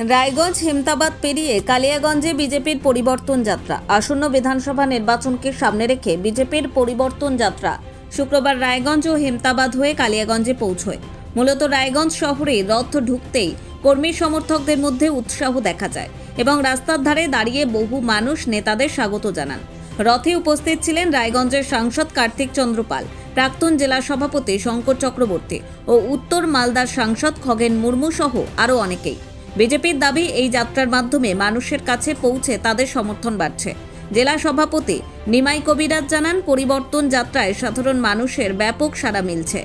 রায়গঞ্জ হেমতাবাদ পেরিয়ে কালিয়াগঞ্জে বিজেপির পরিবর্তন যাত্রা। আসন্ন বিধানসভা নির্বাচনকে সামনে রেখে বিজেপির পরিবর্তন যাত্রা শুক্রবার রায়গঞ্জ ও হেমতাবাদ হয়ে কালিয়াগঞ্জে পৌঁছয়। মূলত রায়গঞ্জ শহরে রথ ঢুকতেই কর্মী সমর্থকদের মধ্যে উৎসাহ দেখা যায় এবং রাস্তার ধারে দাঁড়িয়ে বহু মানুষ নেতাদের স্বাগত জানান। রথে উপস্থিত ছিলেন রায়গঞ্জের সাংসদ কার্তিক চন্দ্র পাল, প্রাক্তন জেলা সভাপতি শঙ্কর চক্রবর্তী ও উত্তর মালদার সাংসদ খগেন মুর্মু সহ আরও অনেকেই। বিজেপির দাবি, এই যাত্রার মাধ্যমে মানুষের কাছে পৌঁছে তাদের সমর্থন বাড়ছে। জেলা সভাপতি নিমাই কবিরাজ জানান, পরিবর্তন যাত্রায় সাধারণ মানুষের ব্যাপক সাড়া মিলছে।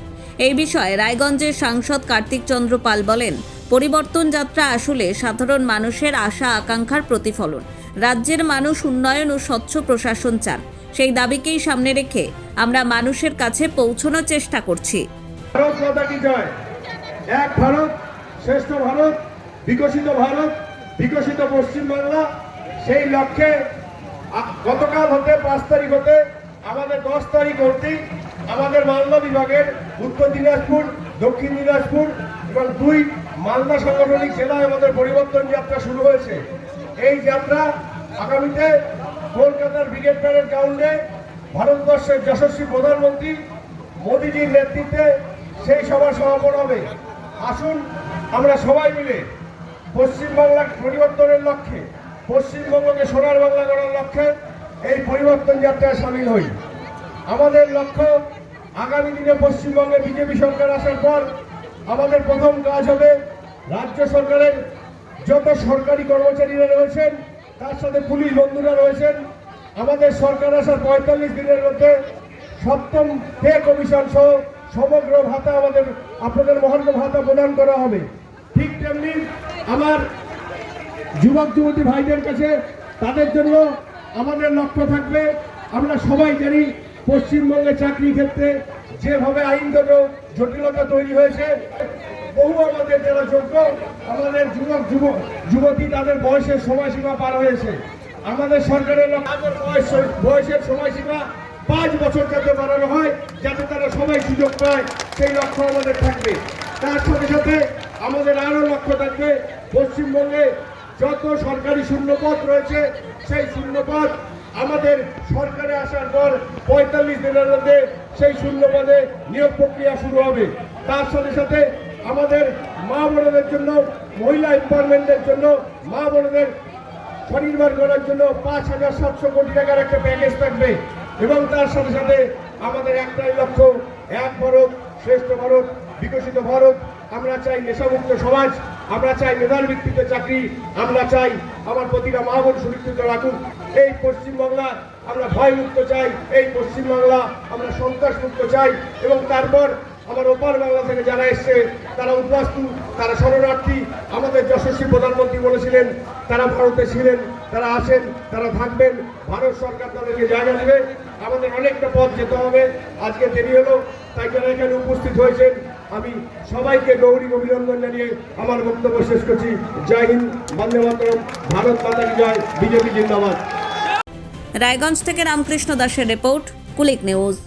এই বিষয়ে রায়গঞ্জের সাংসদ কার্তিক চন্দ্র পাল বলেন, পরিবর্তন যাত্রা আসলে সাধারণ মানুষের আশা আকাঙ্ক্ষার প্রতিফলন। রাজ্যের মানুষ উন্নয়ন ও স্বচ্ছ প্রশাসন চান, সেই দাবিকেই সামনে রেখে আমরা মানুষের কাছে পৌঁছানোর চেষ্টা করছি। ভারত মাতা কি জয়। এক ভারত শ্রেষ্ঠ ভারত, বিকশিত ভারত, বিকশিত পশ্চিমবাংলা, সেই লক্ষ্যে গতকাল হতে 5 তারিখ হতে আমাদের 10 তারিখ অবধি আমাদের মালদা বিভাগের উত্তর দিনাজপুর, দক্ষিণ দিনাজপুর এবং 2 মালদা সাংগঠনিক জেলায় আমাদের পরিবর্তন যাত্রা শুরু হয়েছে। এই যাত্রা আগামীতে কলকাতার ব্রিগেড প্যারেড গ্রাউন্ডে ভারতবর্ষের যশস্বী প্রধানমন্ত্রী মোদীজির নেতৃত্বে সেই সভার সমাপন হবে। আসুন আমরা সবাই মিলে পশ্চিমবাংলার পরিবর্তনের লক্ষ্যে, পশ্চিমবঙ্গকে সোনার বাংলা করার লক্ষ্যে এই পরিবর্তন যাত্রায় সামিল হই। আমাদের লক্ষ্য, আগামী দিনে পশ্চিমবঙ্গে বিজেপি সরকার আসার পর আমাদের প্রথম কাজ হবে রাজ্য সরকারের যত সরকারি কর্মচারীরা রয়েছেন, তার সাথে পুলিশ বন্ধুরা রয়েছেন, আমাদের সরকার আসার 45 দিনের মধ্যে 7ম পে কমিশন সহ সমগ্র ভাতা আপনাদের মহার্ঘ ভাতা প্রদান করা হবে। ঠিক তেমনি আমার যুবক যুবতী ভাইদের কাছে তাদের জন্য আমাদের লক্ষ্য থাকবে, আমরা সবাই জানি পশ্চিমবঙ্গে চাকরি ক্ষেত্রে যেভাবে আইনগত জটিলতা তৈরি হয়েছে, বহু আমাদের যারা যোগ্য আমাদের যুবক যুবতী তাদের বয়সের সময়সীমা পার হয়েছে। আমাদের সরকারের বয়সের সময়সীমা 5 বছর যাতে বাড়ানো হয়, যাতে তারা সবাই সুযোগ পায়, সেই লক্ষ্য আমাদের থাকবে। তার সাথে সাথে আমাদের আরও লক্ষ্য থাকবে, পশ্চিমবঙ্গে যত সরকারি শূন্যপদ রয়েছে সেই শূন্যপদ আমাদের সরকারে আসার পর 45 দিনের মধ্যে সেই শূন্যপদে নিয়োগ প্রক্রিয়া শুরু হবে। তার সাথে সাথে আমাদের মা বোনদের জন্য, মহিলা এম্পাওয়ারমেন্টের জন্য, মা বোনদের স্বনির্ভর করার জন্য 5,700 কোটি টাকার একটা প্যাকেজ থাকবে। এবং তার সাথে সাথে আমাদের একটাই লক্ষ্য, এক ভারত শ্রেষ্ঠ ভারত, বিকশিত ভারত। আমরা চাই নেশামুক্ত সমাজ, আমরা চাই মেধার ভিত্তিতে চাকরি, আমরা চাই আমার প্রতিটা মা বোন সুরক্ষিত রাখুক এই পশ্চিমবাংলা, আমরা ভয়মুক্ত চাই এই পশ্চিমবাংলা, আমরা সন্ত্রাসমুক্ত চাই। এবং তারপর আমার ওপার বাংলা থেকে যারা এসছে তারা উদ্বাস্তু, তারা শরণার্থী। আমাদের যশস্বী প্রধানমন্ত্রী বলেছিলেন তারা ভারতে ছিলেন, তারা আসেন, তারা থাকবেন, ভারত সরকার তাদেরকে জায়গা দেবে। আমাদের অনেকটা পথ যেতে হবে, আজকে দেরি হলো, তাই যারা এখানে উপস্থিত হয়েছেন আমি সবাইকে গৌরী অভিনন্দন জানিয়ে আমার বক্তব্য শেষ করছি। জয় হিন্দ, বন্দে মাতরম, ভারত মাতা কি জয়, বিজেপি জিন্দাবাদ। রায়গঞ্জ থেকে রামকৃষ্ণ দাসের রিপোর্ট, কুলিক নিউজ।